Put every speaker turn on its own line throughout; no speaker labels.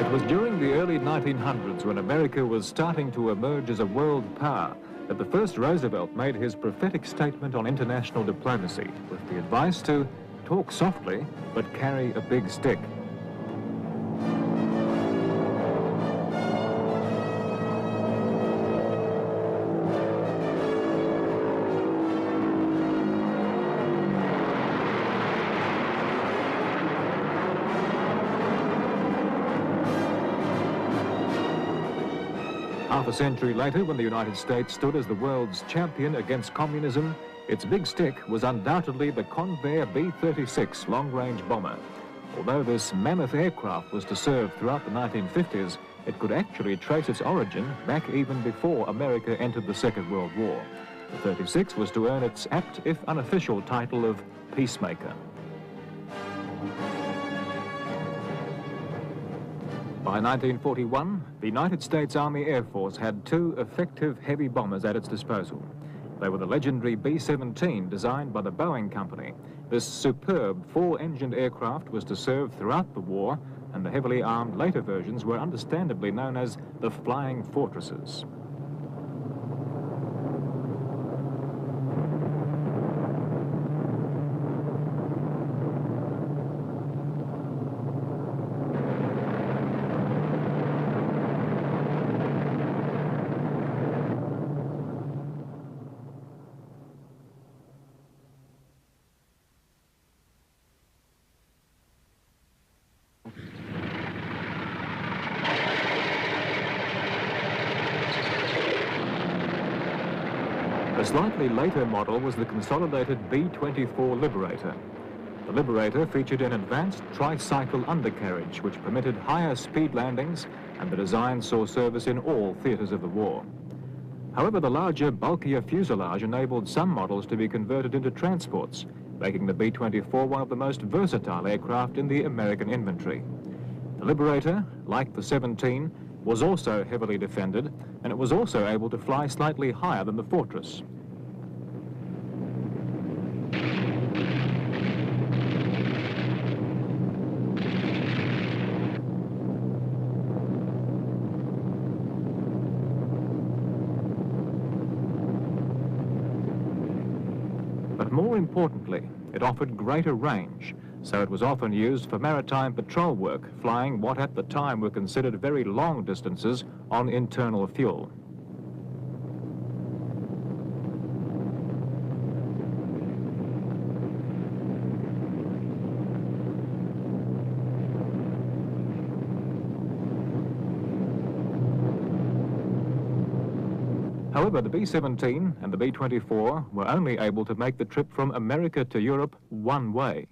It was during the early 1900s, when America was starting to emerge as a world power, that the first Roosevelt made his prophetic statement on international diplomacy with the advice to talk softly but carry a big stick. Half a century later, when the United States stood as the world's champion against communism, its big stick was undoubtedly the Convair B-36 long-range bomber. Although this mammoth aircraft was to serve throughout the 1950s, it could actually trace its origin back even before America entered the Second World War. The 36 was to earn its apt, if unofficial, title of Peacemaker. By 1941, the United States Army Air Force had two effective heavy bombers at its disposal. They were the legendary B-17, designed by the Boeing Company. This superb four-engined aircraft was to serve throughout the war, and the heavily armed later versions were understandably known as the Flying Fortresses. A slightly later model was the consolidated B-24 Liberator. The Liberator featured an advanced tricycle undercarriage which permitted higher speed landings, and the design saw service in all theatres of the war. However, the larger, bulkier fuselage enabled some models to be converted into transports, making the B-24 one of the most versatile aircraft in the American inventory. The Liberator, like the 17, was also heavily defended, and it was also able to fly slightly higher than the Fortress. But more importantly, it offered greater range, so it was often used for maritime patrol work, flying what at the time were considered very long distances on internal fuel. However, the B-17 and the B-24 were only able to make the trip from America to Europe one way.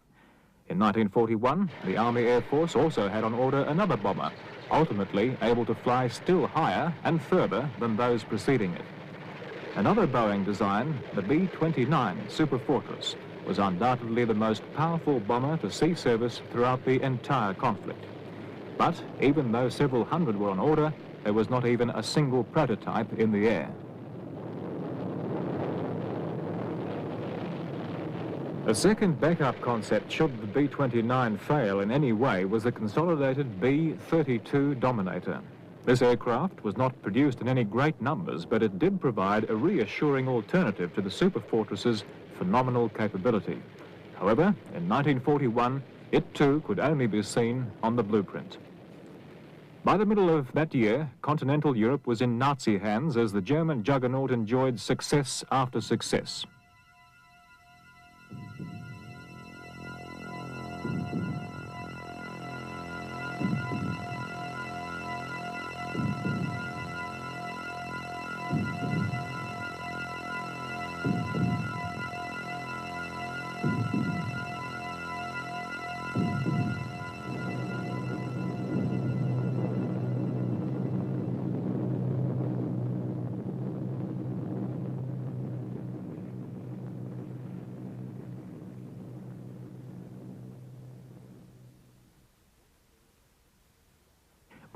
In 1941, the Army Air Force also had on order another bomber, ultimately able to fly still higher and further than those preceding it. Another Boeing design, the B-29 Super Fortress, was undoubtedly the most powerful bomber to see service throughout the entire conflict. But even though several hundred were on order, there was not even a single prototype in the air. A second backup concept, should the B-29 fail in any way, was the consolidated B-32 Dominator. This aircraft was not produced in any great numbers, but it did provide a reassuring alternative to the Super Fortress's phenomenal capability. However, in 1941, it too could only be seen on the blueprint. By the middle of that year, continental Europe was in Nazi hands as the German juggernaut enjoyed success after success.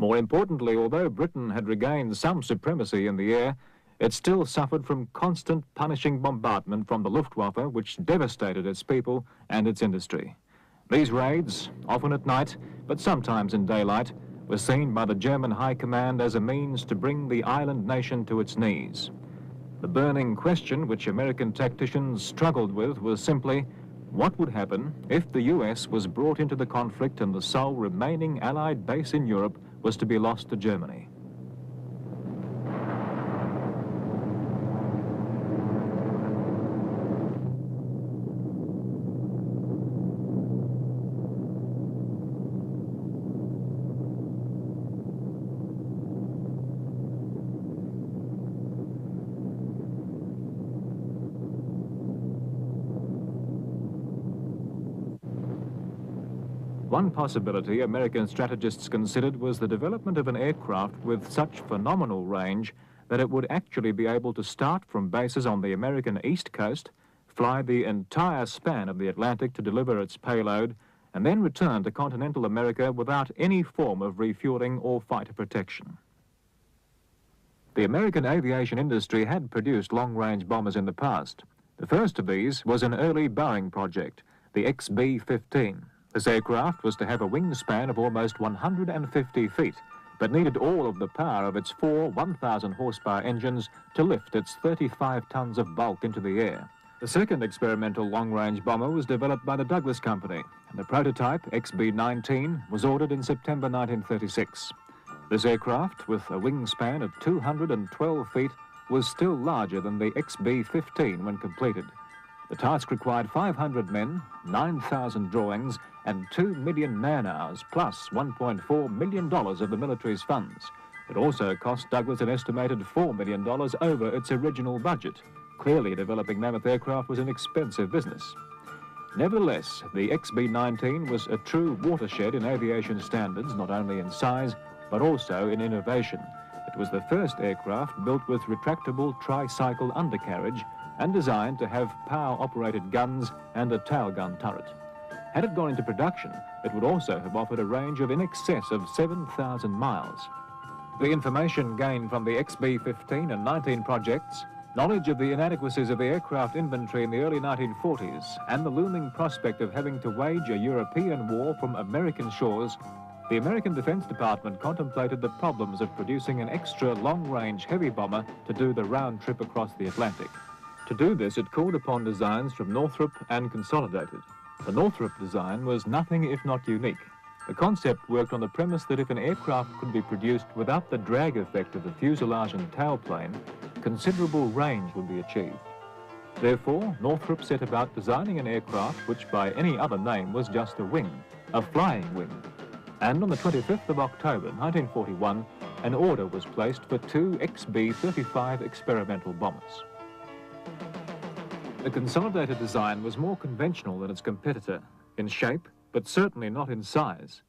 More importantly, although Britain had regained some supremacy in the air, it still suffered from constant punishing bombardment from the Luftwaffe, which devastated its people and its industry. These raids, often at night, but sometimes in daylight, was seen by the German High Command as a means to bring the island nation to its knees. The burning question which American tacticians struggled with was simply, what would happen if the US was brought into the conflict and the sole remaining Allied base in Europe was to be lost to Germany? One possibility American strategists considered was the development of an aircraft with such phenomenal range that it would actually be able to start from bases on the American East Coast, fly the entire span of the Atlantic to deliver its payload, and then return to continental America without any form of refueling or fighter protection. The American aviation industry had produced long-range bombers in the past. The first of these was an early Boeing project, the XB-15. This aircraft was to have a wingspan of almost 150 feet, but needed all of the power of its four 1,000 horsepower engines to lift its 35 tons of bulk into the air. The second experimental long-range bomber was developed by the Douglas Company, and the prototype, XB-19, was ordered in September 1936. This aircraft, with a wingspan of 212 feet, was still larger than the XB-15 when completed. The task required 500 men, 9,000 drawings, and 2 million man-hours, plus $1.4 million of the military's funds. It also cost Douglas an estimated $4 million over its original budget. Clearly, developing mammoth aircraft was an expensive business. Nevertheless, the XB-19 was a true watershed in aviation standards, not only in size, but also in innovation. It was the first aircraft built with retractable tricycle undercarriage and designed to have power-operated guns and a tail gun turret. Had it gone into production, it would also have offered a range of in excess of 7,000 miles. The information gained from the XB-15 and 19 projects, knowledge of the inadequacies of the aircraft inventory in the early 1940s, and the looming prospect of having to wage a European war from American shores, the American Defense Department contemplated the problems of producing an extra long-range heavy bomber to do the round trip across the Atlantic. To do this, it called upon designs from Northrop and Consolidated. The Northrop design was nothing if not unique. The concept worked on the premise that if an aircraft could be produced without the drag effect of the fuselage and tailplane, considerable range would be achieved. Therefore, Northrop set about designing an aircraft which by any other name was just a wing, a flying wing. And on the 25th of October 1941, an order was placed for 2 XB-35 experimental bombers. The Consolidated design was more conventional than its competitor, in shape, but certainly not in size.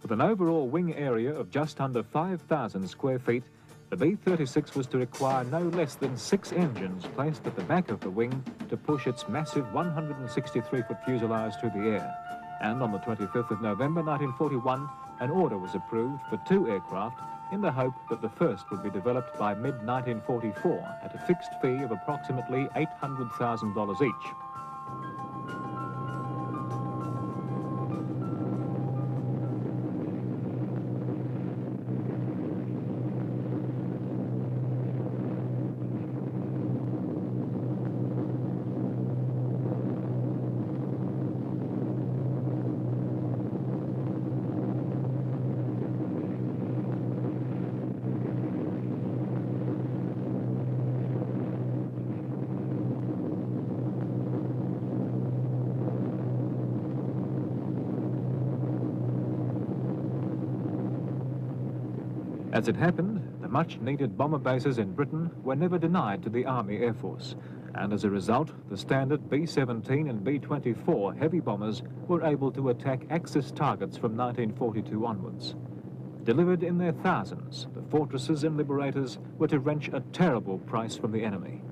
With an overall wing area of just under 5,000 square feet, the B-36 was to require no less than 6 engines placed at the back of the wing to push its massive 163-foot fuselage through the air. And on the 25th of November 1941, an order was approved for 2 aircraft in the hope that the first would be developed by mid-1944 at a fixed fee of approximately $800,000 each. As it happened, the much-needed bomber bases in Britain were never denied to the Army Air Force, and as a result, the standard B-17 and B-24 heavy bombers were able to attack Axis targets from 1942 onwards. Delivered in their thousands, the Fortresses and Liberators were to wrench a terrible price from the enemy.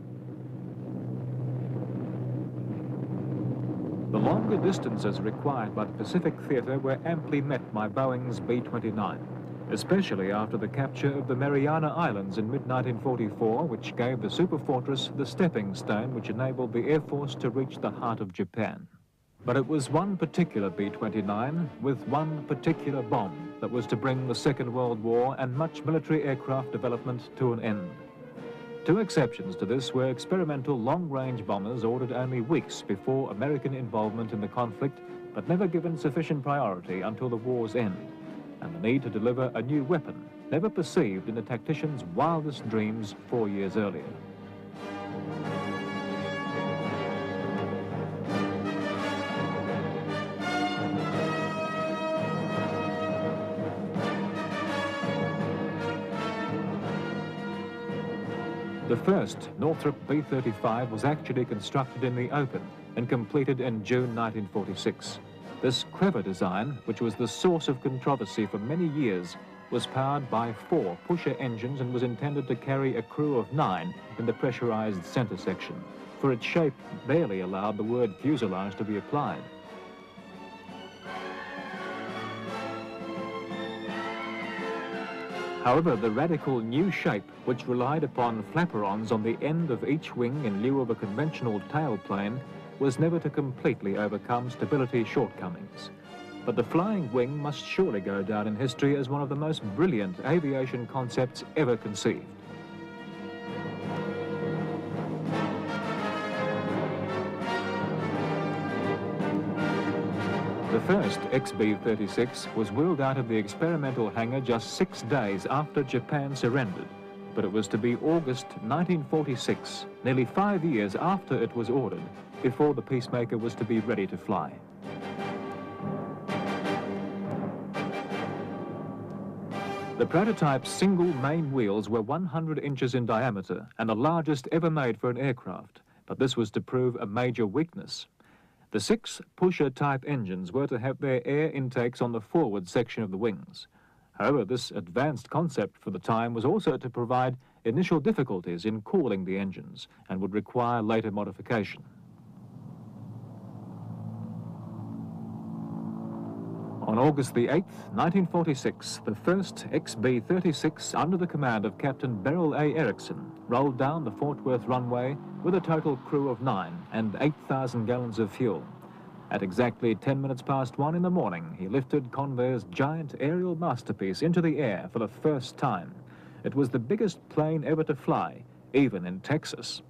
The longer distances required by the Pacific Theater were amply met by Boeing's B-29. Especially after the capture of the Mariana Islands in mid-1944, which gave the superfortress the stepping stone which enabled the Air Force to reach the heart of Japan. But it was one particular B-29 with one particular bomb that was to bring the Second World War and much military aircraft development to an end. Two exceptions to this were experimental long-range bombers ordered only weeks before American involvement in the conflict, but never given sufficient priority until the war's end, and the need to deliver a new weapon, never perceived in the tactician's wildest dreams 4 years earlier. The first Northrop B-35 was actually constructed in the open and completed in June 1946. This clever design, which was the source of controversy for many years, was powered by 4 pusher engines and was intended to carry a crew of 9 in the pressurized center section, for its shape barely allowed the word fuselage to be applied. However, the radical new shape, which relied upon flaperons on the end of each wing in lieu of a conventional tailplane, was never to completely overcome stability shortcomings. But the flying wing must surely go down in history as one of the most brilliant aviation concepts ever conceived. The first XB-36 was wheeled out of the experimental hangar just 6 days after Japan surrendered, but it was to be August 1946, nearly 5 years after it was ordered, before the Peacemaker was to be ready to fly. The prototype's single main wheels were 100 inches in diameter and the largest ever made for an aircraft, but this was to prove a major weakness. The 6 pusher-type engines were to have their air intakes on the forward section of the wings. However, this advanced concept for the time was also to provide initial difficulties in cooling the engines and would require later modification. On August the 8th, 1946, the first XB-36 under the command of Captain Beryl A. Erickson rolled down the Fort Worth runway with a total crew of 9 and 8,000 gallons of fuel. At exactly 10 minutes past 1 in the morning, he lifted Convair's giant aerial masterpiece into the air for the first time. It was the biggest plane ever to fly, even in Texas.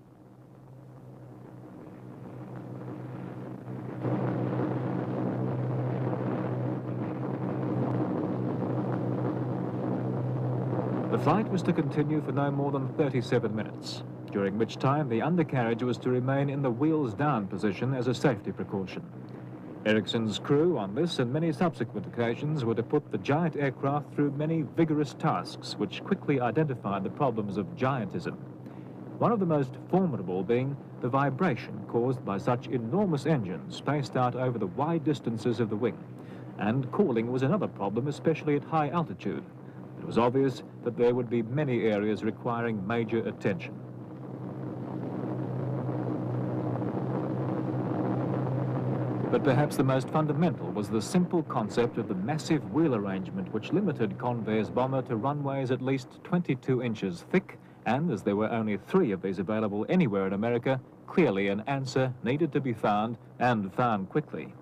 The flight was to continue for no more than 37 minutes, during which time the undercarriage was to remain in the wheels-down position as a safety precaution. Erickson's crew on this and many subsequent occasions were to put the giant aircraft through many vigorous tasks which quickly identified the problems of giantism. One of the most formidable being the vibration caused by such enormous engines spaced out over the wide distances of the wing, and cooling was another problem, especially at high altitude. It was obvious that there would be many areas requiring major attention. But perhaps the most fundamental was the simple concept of the massive wheel arrangement which limited Convair's bomber to runways at least 22 inches thick, and as there were only 3 of these available anywhere in America, clearly an answer needed to be found, and found quickly.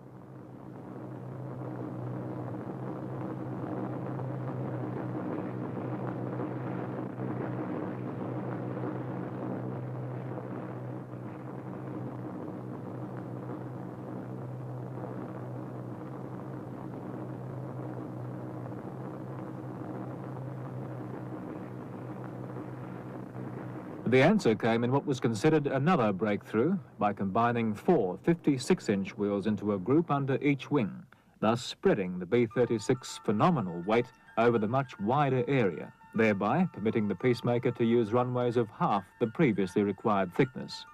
The answer came in what was considered another breakthrough by combining 4 56-inch wheels into a group under each wing, thus spreading the B-36's phenomenal weight over the much wider area, thereby permitting the Peacemaker to use runways of half the previously required thickness.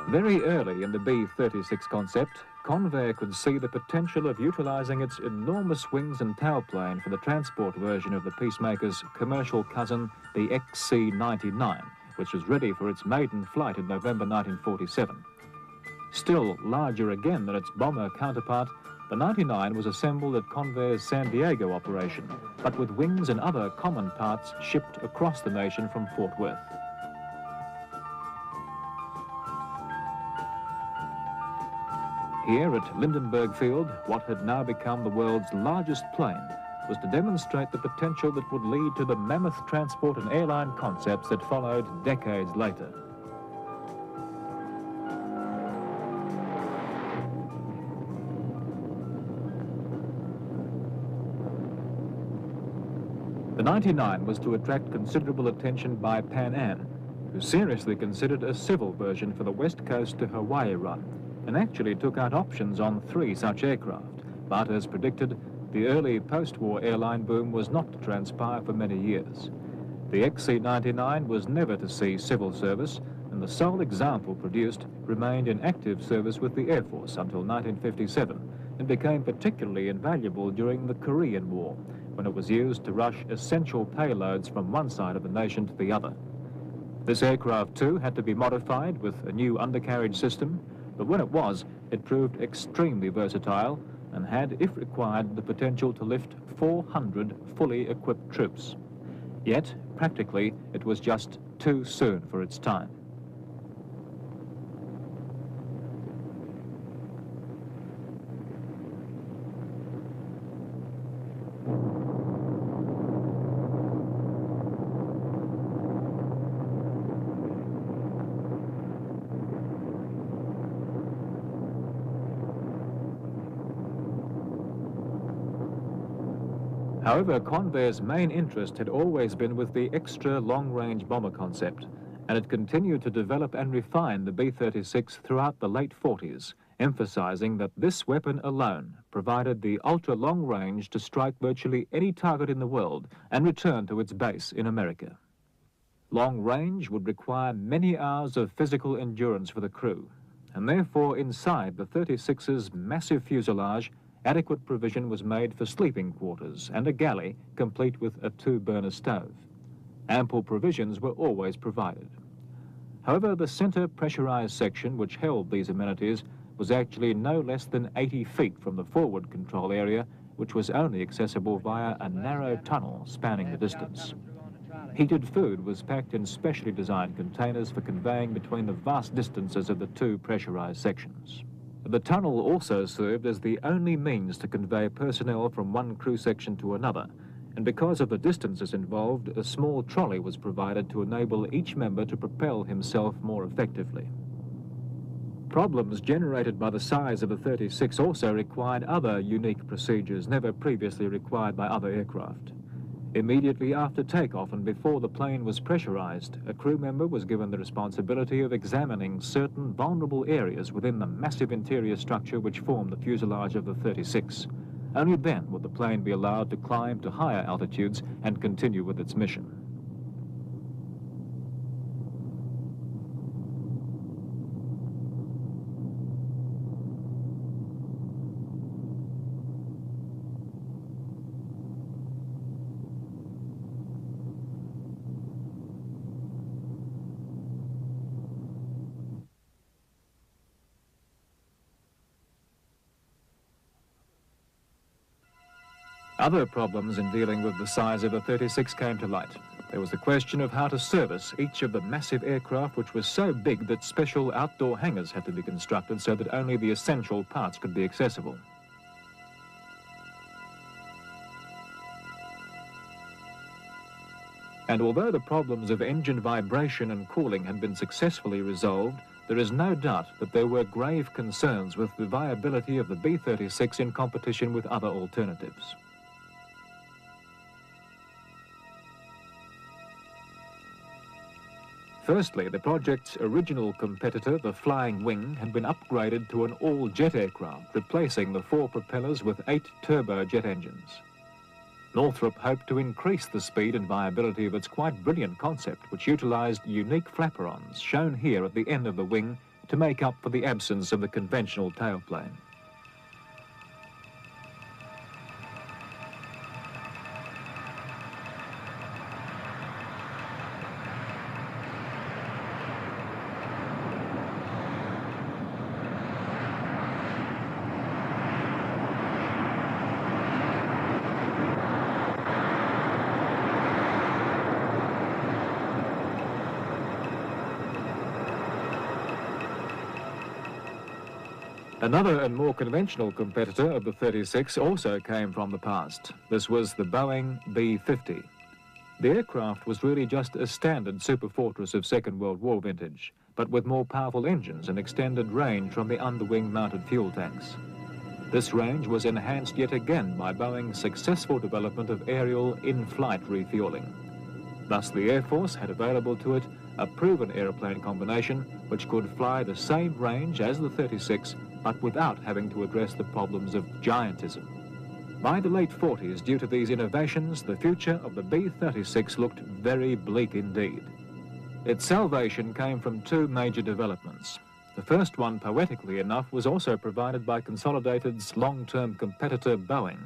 Very early in the B-36 concept, Convair could see the potential of utilizing its enormous wings and tailplane for the transport version of the Peacemaker's commercial cousin, the XC-99, which was ready for its maiden flight in November 1947. Still larger again than its bomber counterpart, The 99 was assembled at Convair's San Diego operation, but with wings and other common parts shipped across the nation from Fort Worth. Here at Lindenberg Field, what had now become the world's largest plane was to demonstrate the potential that would lead to the mammoth transport and airline concepts that followed decades later. The 99 was to attract considerable attention by Pan Am, who seriously considered a civil version for the West Coast to Hawaii run, and actually took out options on 3 such aircraft. But as predicted, the early post-war airline boom was not to transpire for many years. The XC-99 was never to see civil service, and the sole example produced remained in active service with the Air Force until 1957, and became particularly invaluable during the Korean War, when it was used to rush essential payloads from one side of the nation to the other. This aircraft too had to be modified with a new undercarriage system, but when it was, it proved extremely versatile and had, if required, the potential to lift 400 fully equipped troops. Yet, practically, it was just too soon for its time. However, Convair's main interest had always been with the extra long-range bomber concept, and it continued to develop and refine the B-36 throughout the late 40s, emphasizing that this weapon alone provided the ultra-long range to strike virtually any target in the world and return to its base in America. Long range would require many hours of physical endurance for the crew, and therefore inside the 36's massive fuselage, adequate provision was made for sleeping quarters and a galley complete with a 2-burner stove. Ample provisions were always provided. However, the center pressurized section which held these amenities was actually no less than 80 feet from the forward control area, which was only accessible via a narrow tunnel spanning the distance. Heated food was packed in specially designed containers for conveying between the vast distances of the 2 pressurized sections. The tunnel also served as the only means to convey personnel from one crew section to another, and because of the distances involved, a small trolley was provided to enable each member to propel himself more effectively. Problems generated by the size of the 36 also required other unique procedures never previously required by other aircraft. Immediately after takeoff and before the plane was pressurized, a crew member was given the responsibility of examining certain vulnerable areas within the massive interior structure which formed the fuselage of the 36. Only then would the plane be allowed to climb to higher altitudes and continue with its mission. Other problems in dealing with the size of the 36 came to light. There was the question of how to service each of the massive aircraft, which was so big that special outdoor hangars had to be constructed so that only the essential parts could be accessible. And although the problems of engine vibration and cooling had been successfully resolved, there is no doubt that there were grave concerns with the viability of the B-36 in competition with other alternatives. Firstly, the project's original competitor, the Flying Wing, had been upgraded to an all-jet aircraft, replacing the 4 propellers with 8 turbojet engines. Northrop hoped to increase the speed and viability of its quite brilliant concept, which utilized unique flaperons, shown here at the end of the wing, to make up for the absence of the conventional tailplane. Another and more conventional competitor of the 36 also came from the past. This was the Boeing B-50. The aircraft was really just a standard superfortress of Second World War vintage, but with more powerful engines and extended range from the underwing mounted fuel tanks. This range was enhanced yet again by Boeing's successful development of aerial in-flight refueling. Thus, the Air Force had available to it a proven aeroplane combination which could fly the same range as the 36, but without having to address the problems of giantism. By the late 40s, due to these innovations, the future of the B-36 looked very bleak indeed. Its salvation came from two major developments. The first one, poetically enough, was also provided by Consolidated's long-term competitor Boeing.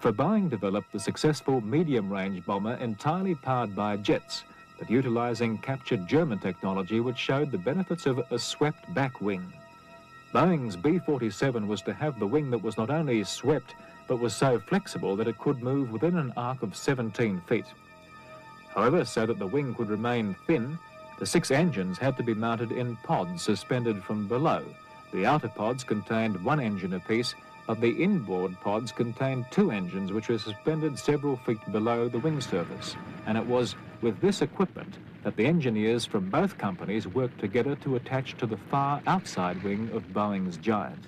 For Boeing developed the successful medium-range bomber entirely powered by jets, but utilizing captured German technology which showed the benefits of a swept back wing. Boeing's B-47 was to have the wing that was not only swept, but was so flexible that it could move within an arc of 17 feet. However, so that the wing could remain thin, the 6 engines had to be mounted in pods suspended from below. The outer pods contained 1 engine apiece, but the inboard pods contained 2 engines which were suspended several feet below the wing surface. And it was with this equipment that the engineers from both companies worked together to attach to the far outside wing of Boeing's Giant.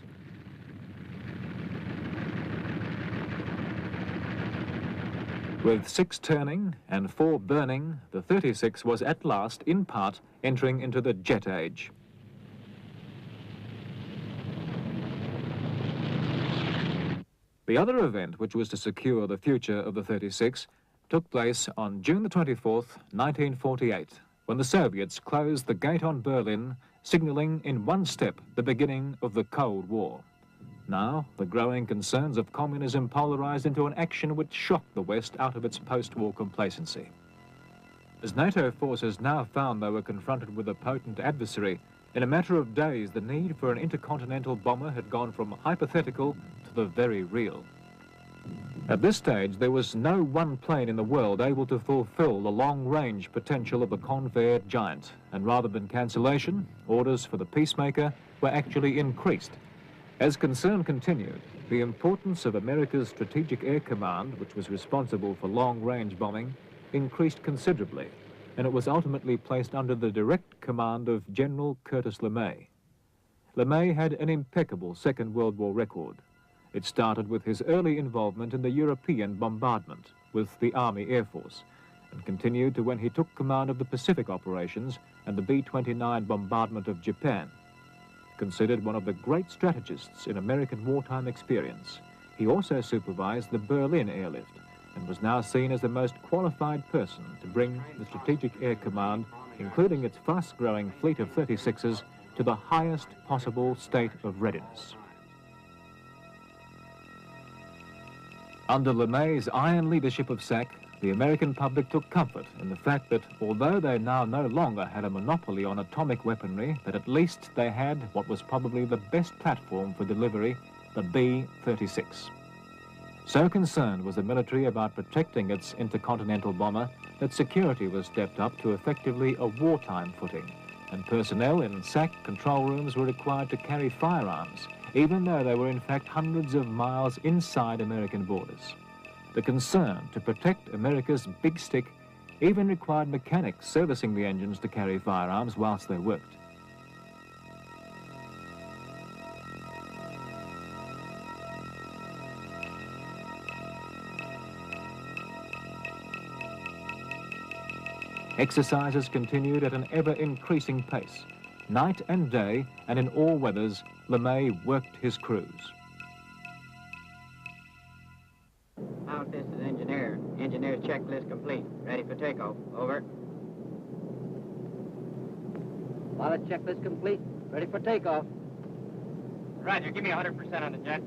With 6 turning and 4 burning, the 36 was at last, in part, entering into the jet age. The other event, which was to secure the future of the 36, took place on June the 24th, 1948, when the Soviets closed the gate on Berlin, signaling in one step the beginning of the Cold War. Now, the growing concerns of communism polarized into an action which shocked the West out of its post-war complacency. As NATO forces now found they were confronted with a potent adversary, in a matter of days the need for an intercontinental bomber had gone from hypothetical to the very real. At this stage, there was no one plane in the world able to fulfill the long-range potential of the Convair Giant, and rather than cancellation, orders for the Peacemaker were actually increased. As concern continued, the importance of America's Strategic Air Command, which was responsible for long-range bombing, increased considerably, and it was ultimately placed under the direct command of General Curtis LeMay. LeMay had an impeccable Second World War record. It started with his early involvement in the European bombardment with the Army Air Force, and continued to when he took command of the Pacific operations and the B-29 bombardment of Japan. Considered one of the great strategists in American wartime experience, he also supervised the Berlin airlift and was now seen as the most qualified person to bring the Strategic Air Command, including its fast-growing fleet of 36s, to the highest possible state of readiness. Under LeMay's iron leadership of SAC, the American public took comfort in the fact that although they now no longer had a monopoly on atomic weaponry, that at least they had what was probably the best platform for delivery, the B-36. So concerned was the military about protecting its intercontinental bomber that security was stepped up to effectively a wartime footing, and personnel in SAC control rooms were required to carry firearms, even though they were in fact hundreds of miles inside American borders. The concern to protect America's big stick even required mechanics servicing the engines to carry firearms whilst they worked. Exercises continued at an ever-increasing pace. Night and day, and in all weathers, LeMay worked his crews.
Out, this is engineer. Engineer's checklist complete. Ready for takeoff. Over.
Pilot checklist complete. Ready for takeoff.
Roger, give me 100% on the jets.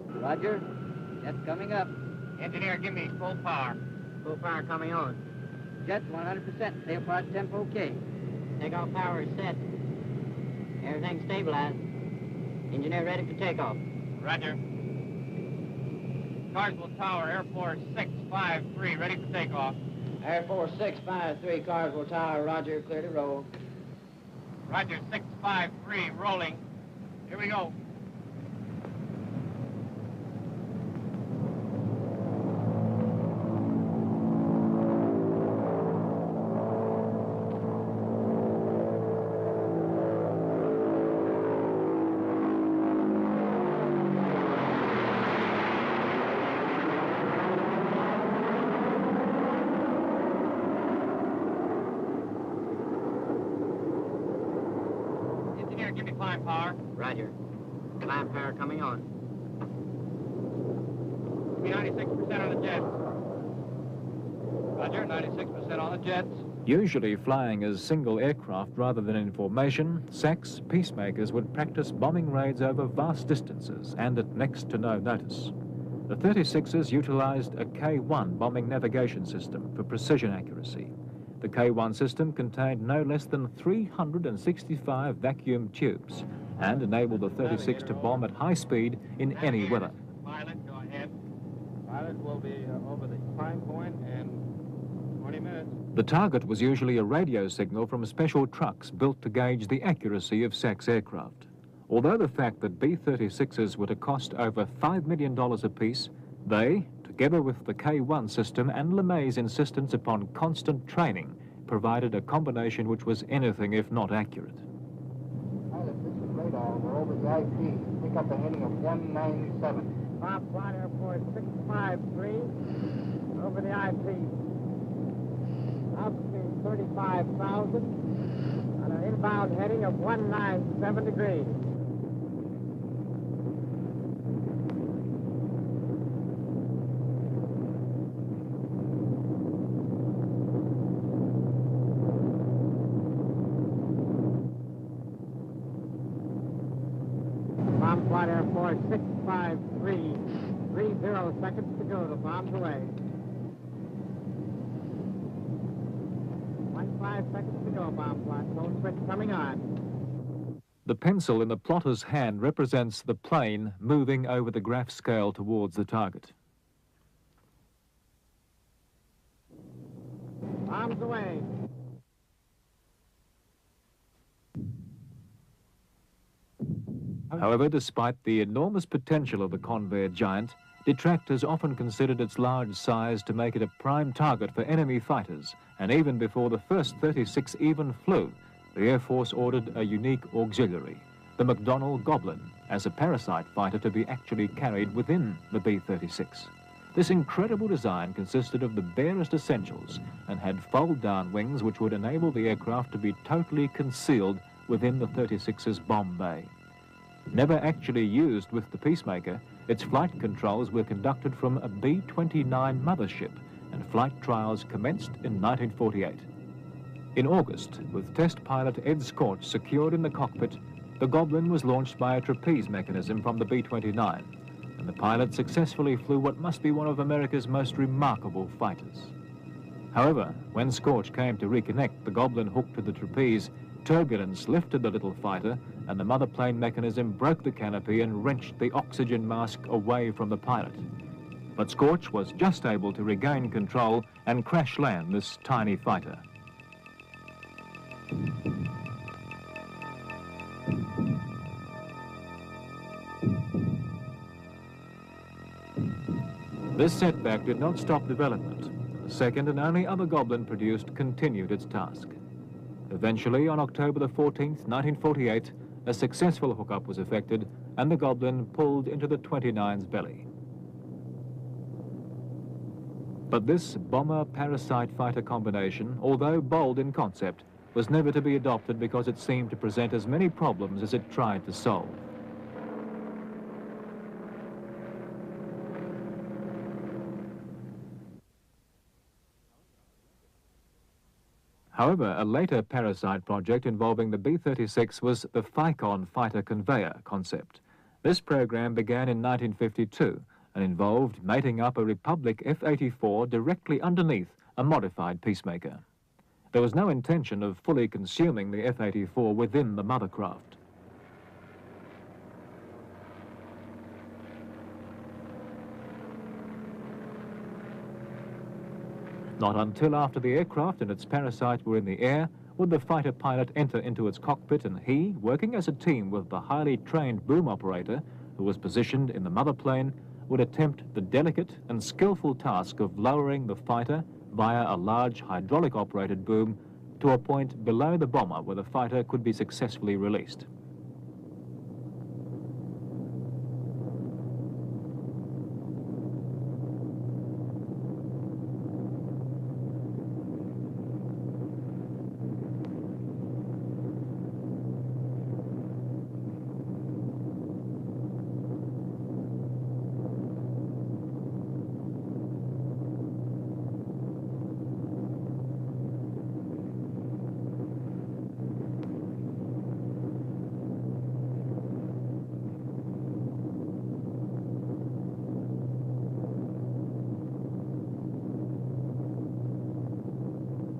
Roger. Jet's coming up.
Engineer, give me full power. Full power coming on.
Jet's 100%. Tailpod tempo okay.
Takeoff power is set. Everything's stabilized. Engineer ready for takeoff. Roger. Carswell Tower, Air Force 653, ready for takeoff. Air Force 653, Carswell Tower, roger, clear to roll. Roger, 653, rolling. Here we go.
give me climb power.
Roger. Climb power coming on.
Give me 96% on the jets. Roger, 96% on the jets.
Usually flying as single aircraft rather than in formation, SACs, Peacemakers would practice bombing raids over vast distances and at next to no notice. The 36s utilized a K-1 bombing navigation system for precision accuracy. The K-1 system contained no less than 365 vacuum tubes and enabled the 36 to bomb at high speed in any weather.
Pilot, go ahead. Pilot will be over the climb point in 20 minutes.
The target was usually a radio signal from special trucks built to gauge the accuracy of SAC's aircraft. Although the fact that B-36s were to cost over $5 million apiece, they, together with the K-1 system and LeMay's insistence upon constant training, provided a combination which was anything if not accurate.
Pilot, this is radar. We're over the IP. Pick up a heading of 197.
Bob Flight Air Force 653. Over the IP. Altitude 35,000. On an inbound heading of 197 degrees. Bomb Flight Air Force 653, 30 seconds to go. The bomb's away. 15 seconds to go, bomb flight. Zone switch coming on.
The pencil in the plotter's hand represents the plane moving over the graph scale towards the target.
Bombs away.
However, despite the enormous potential of the Convair giant, detractors often considered its large size to make it a prime target for enemy fighters, and even before the first 36 even flew, the Air Force ordered a unique auxiliary, the McDonnell Goblin, as a parasite fighter to be actually carried within the B-36. This incredible design consisted of the barest essentials and had fold-down wings which would enable the aircraft to be totally concealed within the 36's bomb bay. Never actually used with the Peacemaker, its flight controls were conducted from a B-29 mothership, and flight trials commenced in 1948. In August, with test pilot Ed Scorch secured in the cockpit, the Goblin was launched by a trapeze mechanism from the B-29, and the pilot successfully flew what must be one of America's most remarkable fighters. However, when Scorch came to reconnect the Goblin hook to the trapeze, turbulence lifted the little fighter, and the mother plane mechanism broke the canopy and wrenched the oxygen mask away from the pilot. But Scorch was just able to regain control and crash land this tiny fighter. This setback did not stop development. The second and only other Goblin produced continued its task. Eventually, on October the 14th, 1948, a successful hookup was effected and the Goblin pulled into the 29's belly. But this bomber-parasite fighter combination, although bold in concept, was never to be adopted because it seemed to present as many problems as it tried to solve. However, a later parasite project involving the B-36 was the Phycon fighter conveyor concept. This program began in 1952 and involved mating up a Republic F-84 directly underneath a modified Peacemaker. There was no intention of fully consuming the F-84 within the mothercraft. Not until after the aircraft and its parasite were in the air would the fighter pilot enter into its cockpit, and he, working as a team with the highly trained boom operator, who was positioned in the mother plane, would attempt the delicate and skillful task of lowering the fighter via a large hydraulic-operated boom to a point below the bomber where the fighter could be successfully released.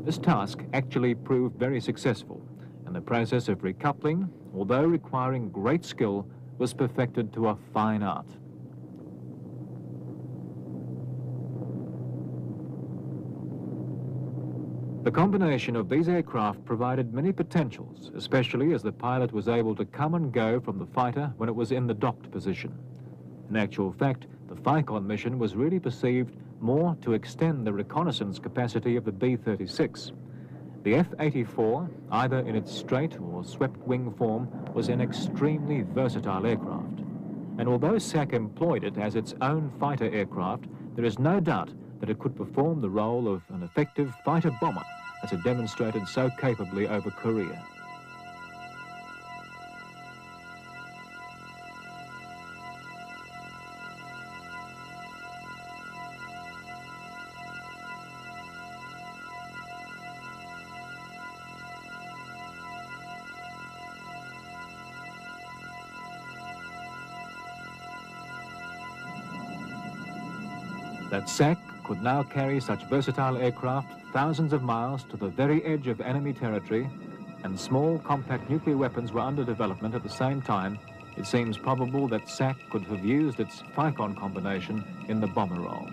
This task actually proved very successful, and the process of recoupling, although requiring great skill, was perfected to a fine art. The combination of these aircraft provided many potentials, especially as the pilot was able to come and go from the fighter when it was in the docked position. In actual fact, the FICON mission was really perceived more to extend the reconnaissance capacity of the B-36. The F-84, either in its straight or swept wing form, was an extremely versatile aircraft. And although SAC employed it as its own fighter aircraft, there is no doubt that it could perform the role of an effective fighter bomber, as it demonstrated so capably over Korea. That SAC could now carry such versatile aircraft thousands of miles to the very edge of enemy territory, and small compact nuclear weapons were under development at the same time, it seems probable that SAC could have used its FICON combination in the bomber role.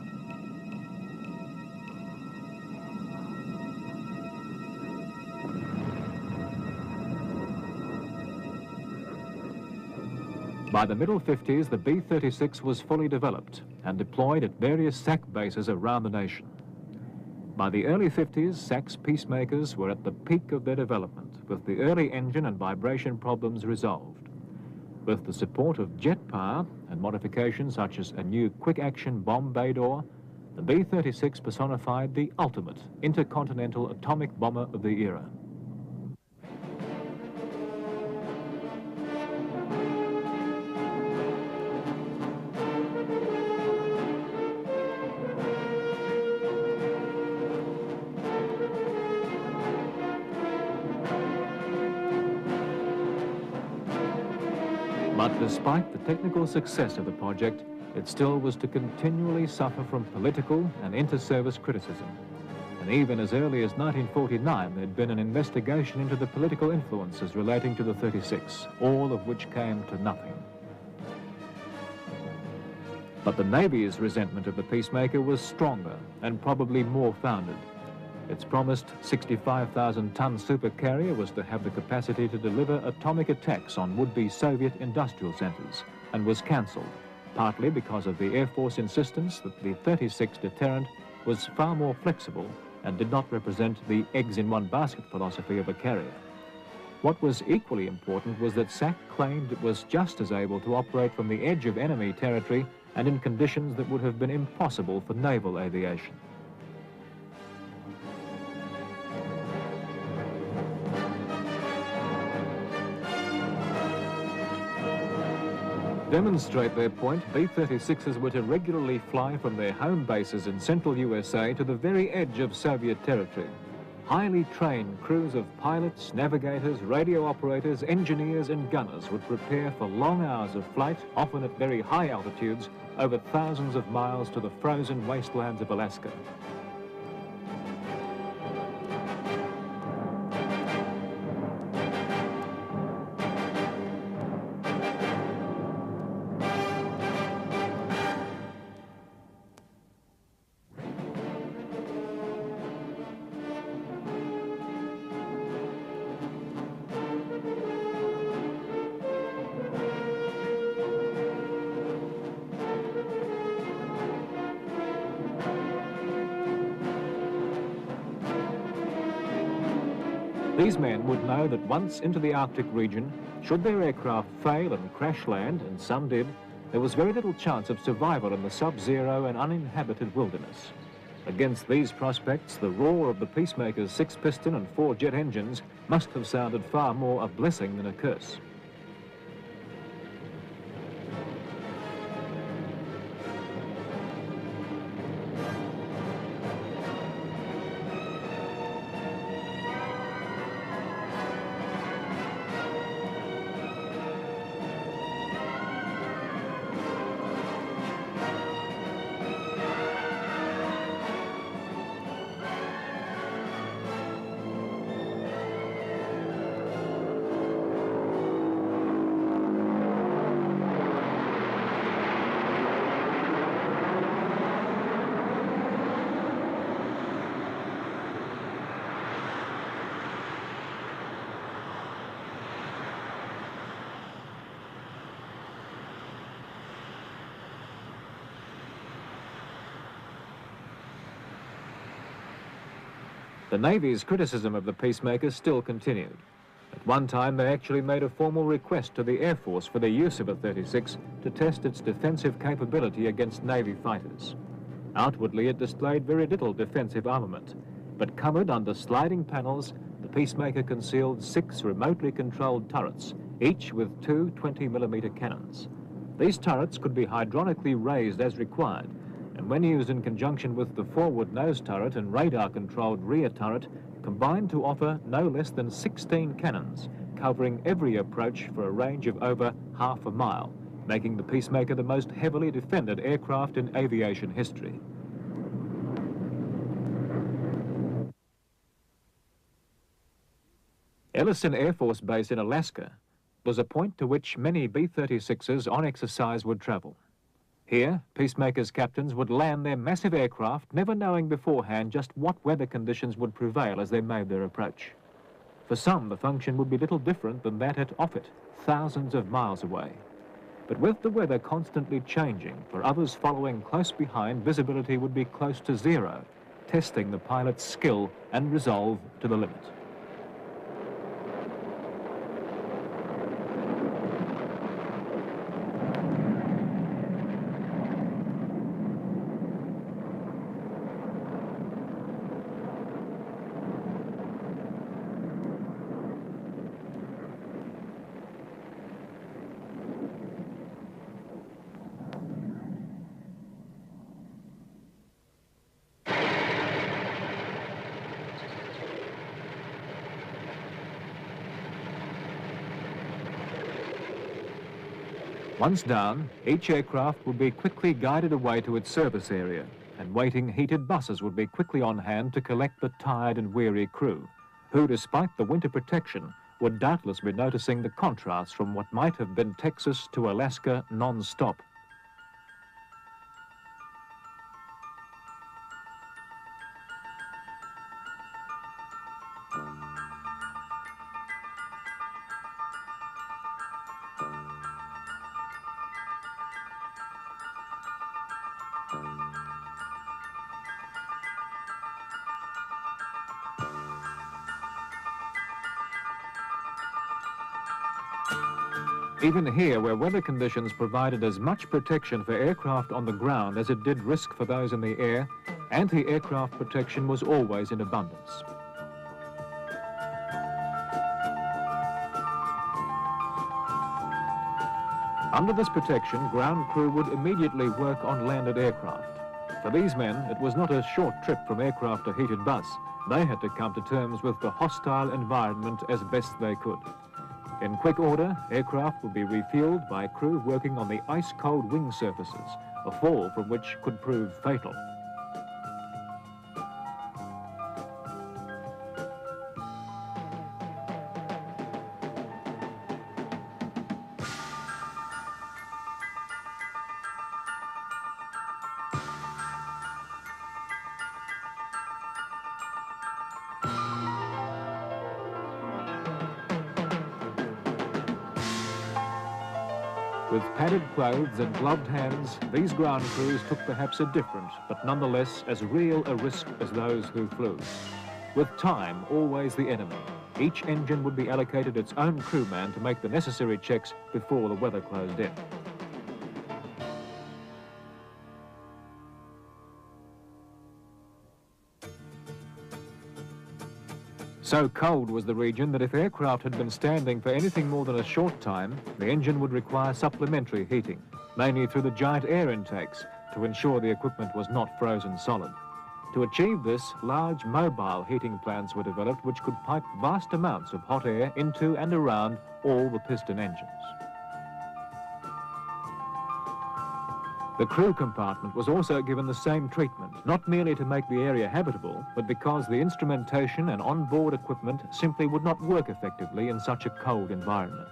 By the middle 50s, the B-36 was fully developed and deployed at various SAC bases around the nation. By the early 50s, SAC's Peacemakers were at the peak of their development, with the early engine and vibration problems resolved. With the support of jet power and modifications such as a new quick-action bomb bay door, the B-36 personified the ultimate intercontinental atomic bomber of the era. But despite the technical success of the project, it still was to continually suffer from political and inter-service criticism. And even as early as 1949, there had been an investigation into the political influences relating to the 36, all of which came to nothing. But the Navy's resentment of the Peacemaker was stronger and probably more founded. Its promised 65,000-ton supercarrier was to have the capacity to deliver atomic attacks on would-be Soviet industrial centers, and was cancelled, partly because of the Air Force insistence that the 36 deterrent was far more flexible and did not represent the eggs-in-one-basket philosophy of a carrier. What was equally important was that SAC claimed it was just as able to operate from the edge of enemy territory and in conditions that would have been impossible for naval aviation. To demonstrate their point, B-36s were to regularly fly from their home bases in central USA to the very edge of Soviet territory. Highly trained crews of pilots, navigators, radio operators, engineers and gunners would prepare for long hours of flight, often at very high altitudes, over thousands of miles to the frozen wastelands of Alaska. These men would know that once into the Arctic region, should their aircraft fail and crash land, and some did, there was very little chance of survival in the sub-zero and uninhabited wilderness. Against these prospects, the roar of the Peacemaker's 6-piston and 4-jet engines must have sounded far more a blessing than a curse. The Navy's criticism of the Peacemaker still continued. At one time, they actually made a formal request to the Air Force for the use of a 36 to test its defensive capability against Navy fighters. Outwardly, it displayed very little defensive armament, but covered under sliding panels, the Peacemaker concealed 6 remotely controlled turrets, each with 2 20mm cannons. These turrets could be hydraulically raised as required, and when used in conjunction with the forward nose turret and radar-controlled rear turret, combined to offer no less than 16 cannons, covering every approach for a range of over half a mile, making the Peacemaker the most heavily defended aircraft in aviation history. Ellison Air Force Base in Alaska was a point to which many B-36s on exercise would travel. Here, Peacemaker's captains would land their massive aircraft, never knowing beforehand just what weather conditions would prevail as they made their approach. For some, the function would be little different than that at Offutt, thousands of miles away. But with the weather constantly changing, for others following close behind, visibility would be close to zero, testing the pilot's skill and resolve to the limit. Once down, each aircraft would be quickly guided away to its service area, and waiting heated buses would be quickly on hand to collect the tired and weary crew, who, despite the winter protection, would doubtless be noticing the contrast from what might have been Texas to Alaska non-stop. Even here, where weather conditions provided as much protection for aircraft on the ground as it did risk for those in the air, anti-aircraft protection was always in abundance. Under this protection, ground crew would immediately work on landed aircraft. For these men, it was not a short trip from aircraft to heated bus. They had to come to terms with the hostile environment as best they could. In quick order, aircraft would be refueled by crew working on the ice-cold wing surfaces, a fall from which could prove fatal. With padded clothes and gloved hands, these ground crews took perhaps a different, but nonetheless as real a risk as those who flew. With time always the enemy, each engine would be allocated its own crewman to make the necessary checks before the weather closed in. So cold was the region that if aircraft had been standing for anything more than a short time, the engine would require supplementary heating, mainly through the giant air intakes, to ensure the equipment was not frozen solid. To achieve this, large mobile heating plants were developed which could pipe vast amounts of hot air into and around all the piston engines. The crew compartment was also given the same treatment, not merely to make the area habitable, but because the instrumentation and onboard equipment simply would not work effectively in such a cold environment.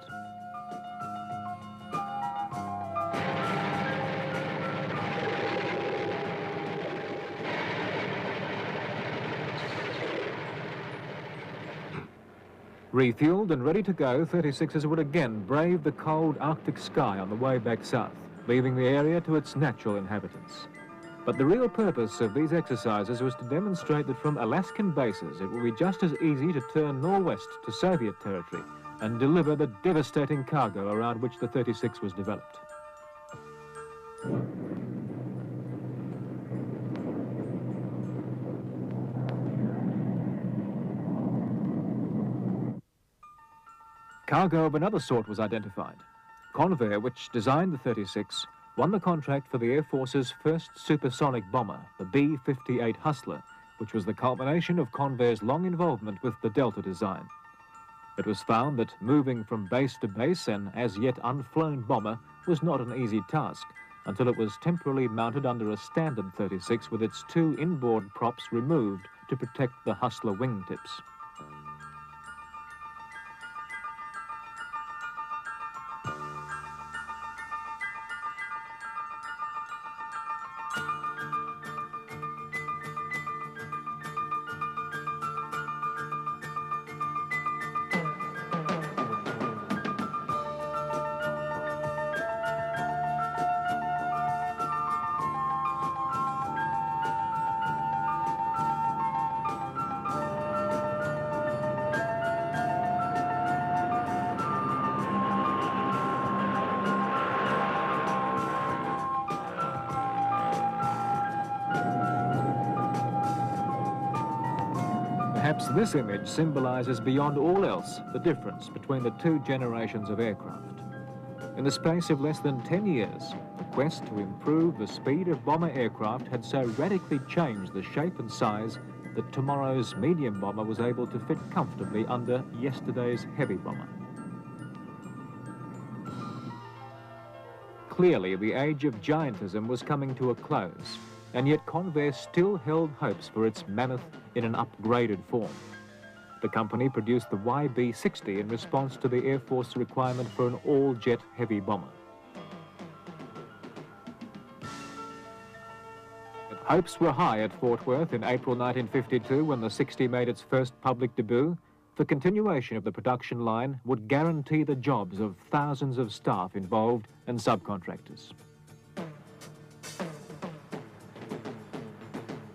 Refueled and ready to go, 36s would again brave the cold Arctic sky on the way back south, leaving the area to its natural inhabitants. But the real purpose of these exercises was to demonstrate that from Alaskan bases it would be just as easy to turn northwest to Soviet territory and deliver the devastating cargo around which the 36 was developed. Cargo of another sort was identified. Convair, which designed the 36, won the contract for the Air Force's first supersonic bomber, the B-58 Hustler, which was the culmination of Convair's long involvement with the Delta design. It was found that moving from base to base, an as yet unflown bomber, was not an easy task, until it was temporarily mounted under a standard 36 with its two inboard props removed to protect the Hustler wingtips. Perhaps this image symbolizes beyond all else the difference between the two generations of aircraft. In the space of less than 10 years, the quest to improve the speed of bomber aircraft had so radically changed the shape and size that tomorrow's medium bomber was able to fit comfortably under yesterday's heavy bomber. Clearly, the age of giantism was coming to a close, and yet Convair still held hopes for its mammoth in an upgraded form. The company produced the YB-60 in response to the Air Force requirement for an all-jet heavy bomber. But hopes were high at Fort Worth in April 1952 when the 60 made its first public debut. The continuation of the production line would guarantee the jobs of thousands of staff involved and subcontractors.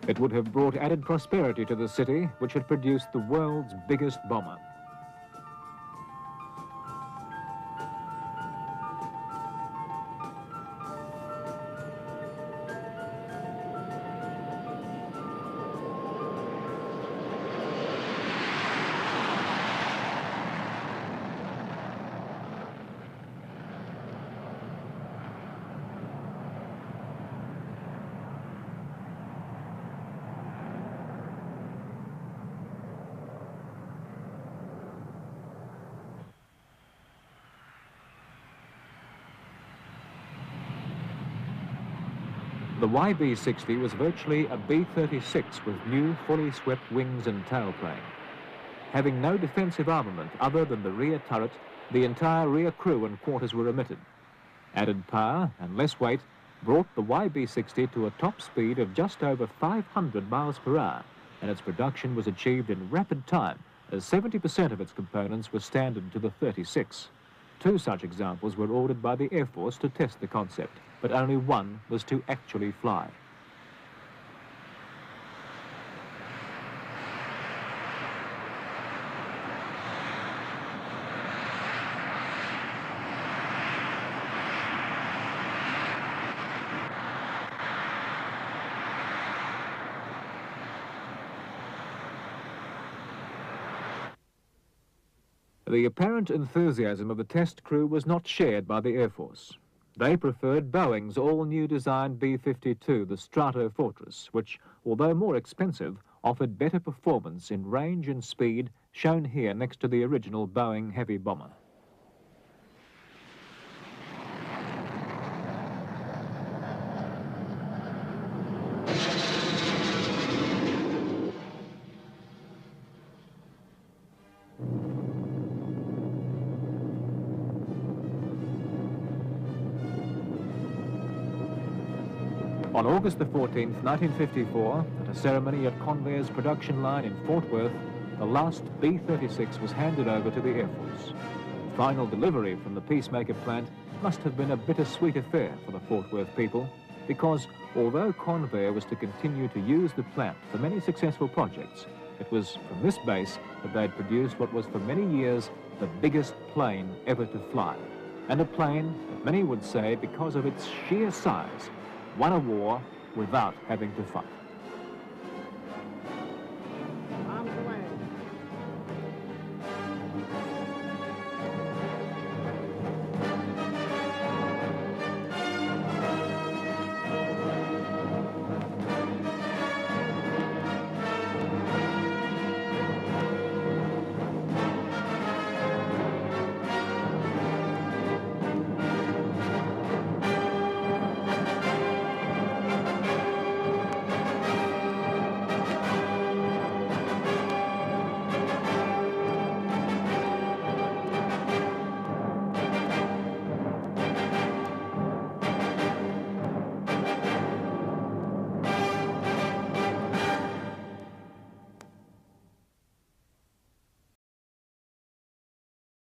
It would have brought added prosperity to the city, which had produced the world's biggest bomber. The YB-60 was virtually a B-36 with new, fully swept wings and tailplane. Having no defensive armament other than the rear turret, the entire rear crew and quarters were omitted. Added power and less weight brought the YB-60 to a top speed of just over 500 miles per hour, and its production was achieved in rapid time, as 70% of its components were standard to the 36. Two such examples were ordered by the Air Force to test the concept, but only one was to actually fly. The apparent enthusiasm of the test crew was not shared by the Air Force. They preferred Boeing's all-new design B-52, the Strato Fortress, which, although more expensive, offered better performance in range and speed, shown here next to the original Boeing heavy bomber. On August the 14th, 1954, at a ceremony at Convair's production line in Fort Worth, the last B-36 was handed over to the Air Force. Final delivery from the Peacemaker plant must have been a bittersweet affair for the Fort Worth people. because although Convair was to continue to use the plant for many successful projects, it was from this base that they'd produced what was for many years the biggest plane ever to fly, and a plane that many would say, because of its sheer size, won a war without having to fight.